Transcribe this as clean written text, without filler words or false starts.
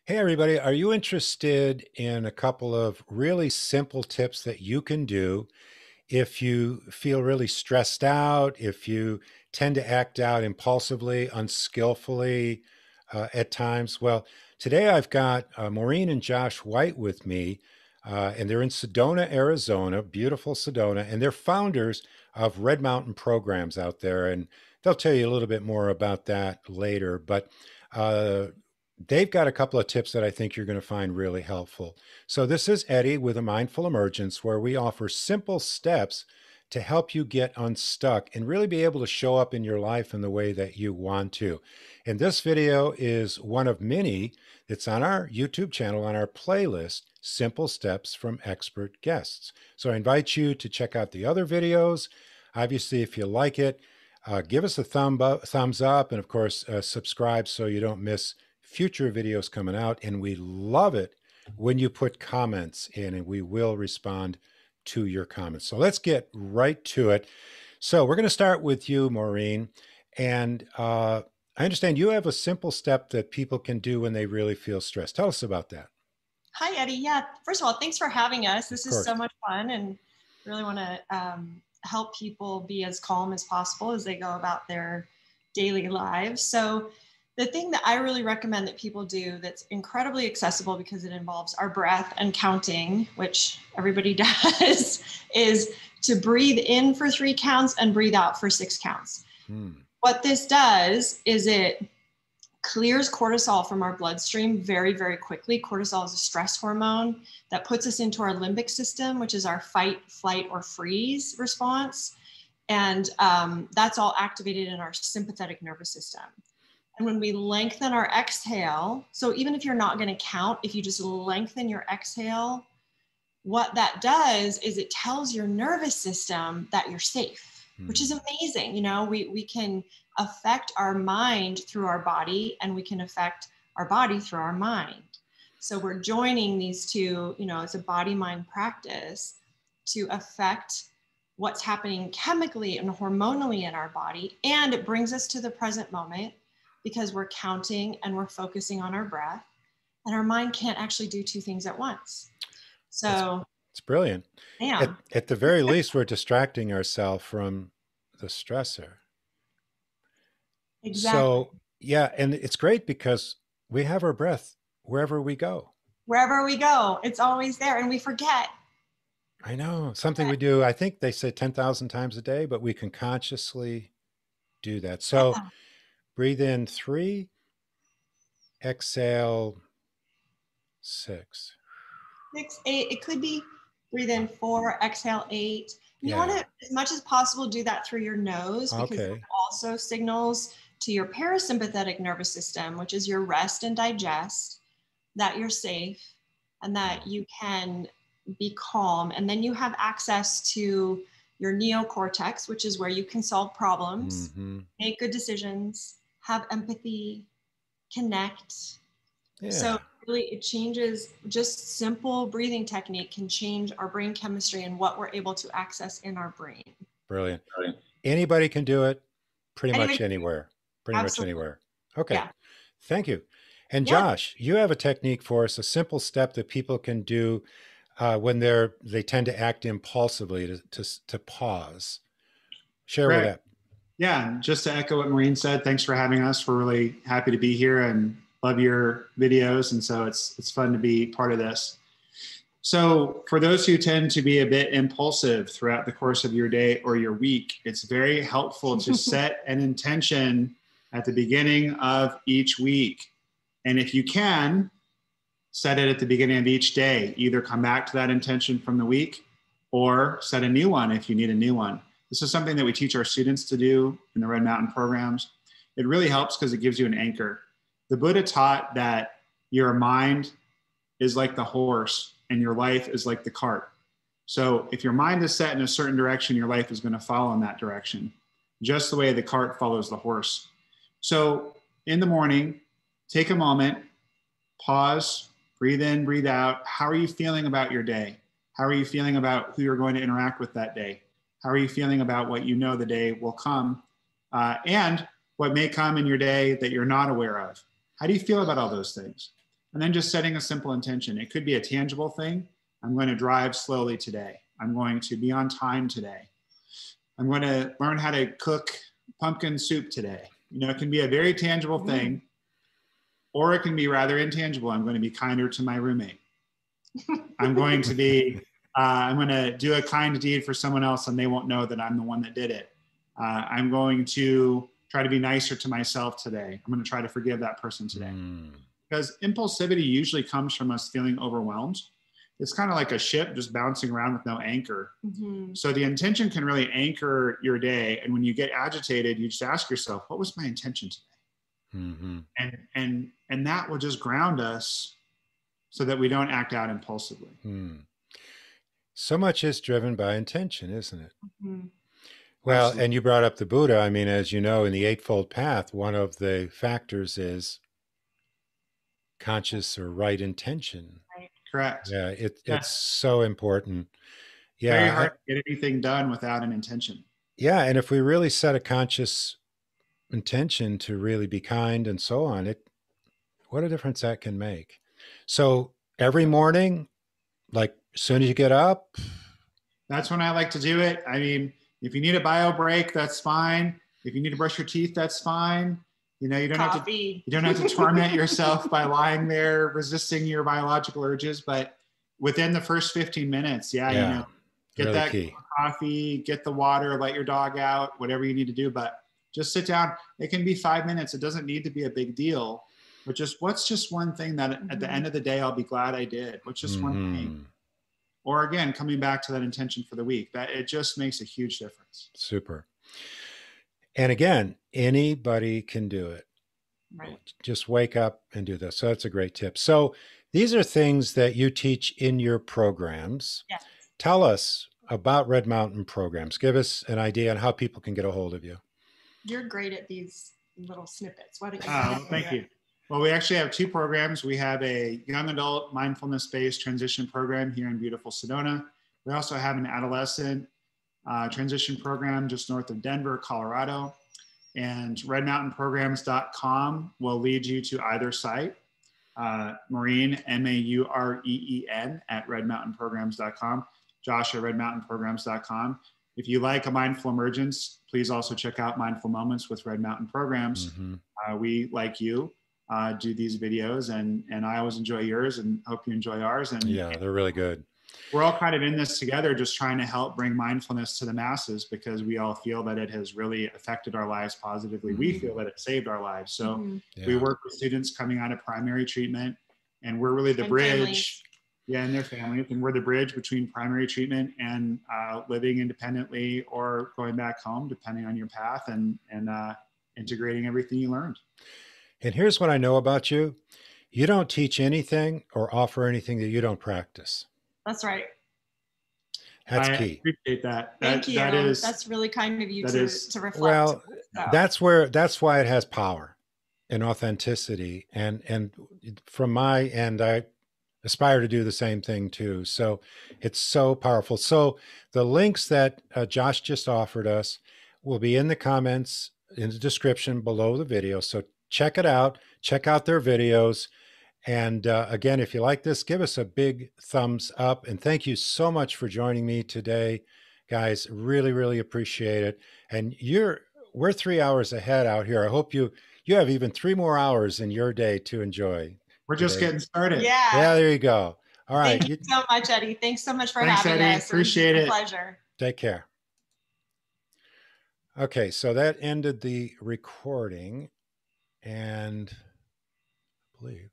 Hey, everybody, are you interested in a couple of really simple tips that you can do if you feel really stressed out, if you tend to act out impulsively, unskillfully at times? Well, today I've got Maureen and Josh White with me, and they're in Sedona, Arizona, beautiful Sedona, and they're founders of Red Mountain Programs out there. And they'll tell you a little bit more about that later. But uh, they've got a couple of tips that I think you're going to find really helpful. So, this is Eddie with a Mindful Emergence, where we offer simple steps to help you get unstuck and really be able to show up in your life in the way that you want to. And this video is one of many that's on our YouTube channel, on our playlist, Simple Steps from Expert Guests. So, I invite you to check out the other videos. Obviously, if you like it, give us a thumbs up, and of course, subscribe so you don't miss future videos coming out. And we love it when you put comments in, and we will respond to your comments. So let's get right to it. So we're going to start with you, Maureen. And I understand you have a simple step that people can do when they really feel stressed. Tell us about that. Hi, Eddie. Yeah, first of all, thanks for having us. Of This is so course. much fun and really want to help people be as calm as possible as they go about their daily lives. So, the thing that I really recommend that people do that's incredibly accessible because it involves our breath and counting, which everybody does, is to breathe in for 3 counts and breathe out for 6 counts. What this does is it clears cortisol from our bloodstream very, very quickly. Cortisol is a stress hormone that puts us into our limbic system, which is our fight, flight, or freeze response. And that's all activated in our sympathetic nervous system. And when we lengthen our exhale, so even if you're not going to count, if you just lengthen your exhale, what that does is it tells your nervous system that you're safe, which is amazing. You know, we can affect our mind through our body, and we can affect our body through our mind. So we're joining these two, you know, it's a body mind practice to affect what's happening chemically and hormonally in our body. And it brings us to the present moment because we're counting and we're focusing on our breath, and our mind can't actually do 2 things at once. That's So, it's brilliant. yeah, At the very least, we're distracting ourselves from the stressor. exactly. So, yeah, and it's great because we have our breath wherever we go. Wherever we go, it's always there, and we forget. I know, something we do, I think they say 10,000 times a day, but we can consciously do that. So Yeah. breathe in 3, exhale 6. 6, 8. It could be breathe in 4, exhale 8. And you want Yeah. to, as much as possible, do that through your nose because that Okay. also signals to your parasympathetic nervous system, which is your rest and digest, that you're safe and that you can be calm. And then you have access to your neocortex, which is where you can solve problems, Mm-hmm. make good decisions, have empathy, connect. So Yeah. really it changes, just simple breathing technique can change our brain chemistry and what we're able to access in our brain. Brilliant. Anybody can do it pretty much Anyway, anywhere. Pretty much absolutely. anywhere. Okay. Yeah. Thank you. And Yeah. Josh, you have a technique for us, a simple step that people can do when they tend to act impulsively to pause. Share with Great. that. Yeah, just to echo what Maureen said, thanks for having us. We're really happy to be here and love your videos. And so it's fun to be part of this. So for those who tend to be a bit impulsive throughout the course of your day or your week, it's very helpful to set an intention at the beginning of each week. And if you can, set it at the beginning of each day. Either come back to that intention from the week or set a new one if you need a new one. This is something that we teach our students to do in the Red Mountain programs. It really helps because it gives you an anchor. The Buddha taught that your mind is like the horse and your life is like the cart. So if your mind is set in a certain direction, your life is going to follow in that direction, just the way the cart follows the horse. So in the morning, take a moment, pause, breathe in, breathe out. How are you feeling about your day? How are you feeling about who you're going to interact with that day? How are you feeling about what you know the day will come and what may come in your day that you're not aware of? How do you feel about all those things? And then just setting a simple intention. It could be a tangible thing. I'm going to drive slowly today. I'm going to be on time today. I'm going to learn how to cook pumpkin soup today. You know, it can be a very tangible thing, or it can be rather intangible. I'm going to be kinder to my roommate. I'm going to do a kind deed for someone else and they won't know that I'm the one that did it. I'm going to try to be nicer to myself today. I'm going to try to forgive that person today. Because impulsivity usually comes from us feeling overwhelmed. It's kind of like a ship just bouncing around with no anchor. So the intention can really anchor your day. And when you get agitated, you just ask yourself, what was my intention today? And that will just ground us so that we don't act out impulsively. So much is driven by intention, isn't it? Well, Absolutely. and you brought up the Buddha. I mean, as you know, in the Eightfold Path, one of the factors is conscious or right intention. Correct. Yeah, it's so important. Yeah, very hard to get anything done without an intention. Yeah, and if we really set a conscious intention to really be kind and so on, what a difference that can make. So every morning, like as soon as you get up, that's when I like to do it. I mean, if you need a bio break, that's fine. If you need to brush your teeth, that's fine. You know, you don't have to torment yourself by lying there resisting your biological urges. But within the first 15 minutes, you know, get really that coffee, get the water, let your dog out, whatever you need to do. But just sit down. It can be 5 minutes. It doesn't need to be a big deal. But what's just one thing that at the end of the day, I'll be glad I did? What's just one thing? Or again, coming back to that intention for the week, that it just makes a huge difference. Super. And again, anybody can do it. Right. Just wake up and do this. So that's a great tip. So these are things that you teach in your programs. Yes. Tell us about Red Mountain programs. Give us an idea on how people can get a hold of you. You're great at these little snippets. Why don't you thank you. Well, we actually have two programs. We have a young adult mindfulness-based transition program here in beautiful Sedona. We also have an adolescent transition program just north of Denver, Colorado. And redmountainprograms.com will lead you to either site. Maureen, M-A-U-R-E-E-N at redmountainprograms.com. Josh at redmountainprograms.com. If you like a mindful emergence, please also check out Mindful Moments with Red Mountain Programs. We, like you, do these videos, and I always enjoy yours and hope you enjoy ours. And yeah, they're really good. We're all kind of in this together, just trying to help bring mindfulness to the masses because we all feel that it has really affected our lives positively. We feel that it saved our lives. So we work with students coming out of primary treatment, and we're really the bridge. Families. Yeah, and their families. And we're the bridge between primary treatment and living independently or going back home, depending on your path, and integrating everything you learned. And here's what I know about you. You don't teach anything or offer anything that you don't practice. That's right. That's key. I appreciate that. Thank you. That's really kind of you to reflect. Well, that's why it has power and authenticity. And from my end, I aspire to do the same thing too. So it's so powerful. So the links that Josh just offered us will be in the comments, in the description below the video. So check it out. Check out their videos. And again, if you like this, give us a big thumbs up. And thank you so much for joining me today, guys. Really, really appreciate it. And we're 3 hours ahead out here. I hope you have even 3 more hours in your day to enjoy. We're just getting started. Yeah, there you go. All right. Thank you so much, Eddie. Thanks so much for having us. Appreciate it. Pleasure. Take care. Okay, so that ended the recording, and I believe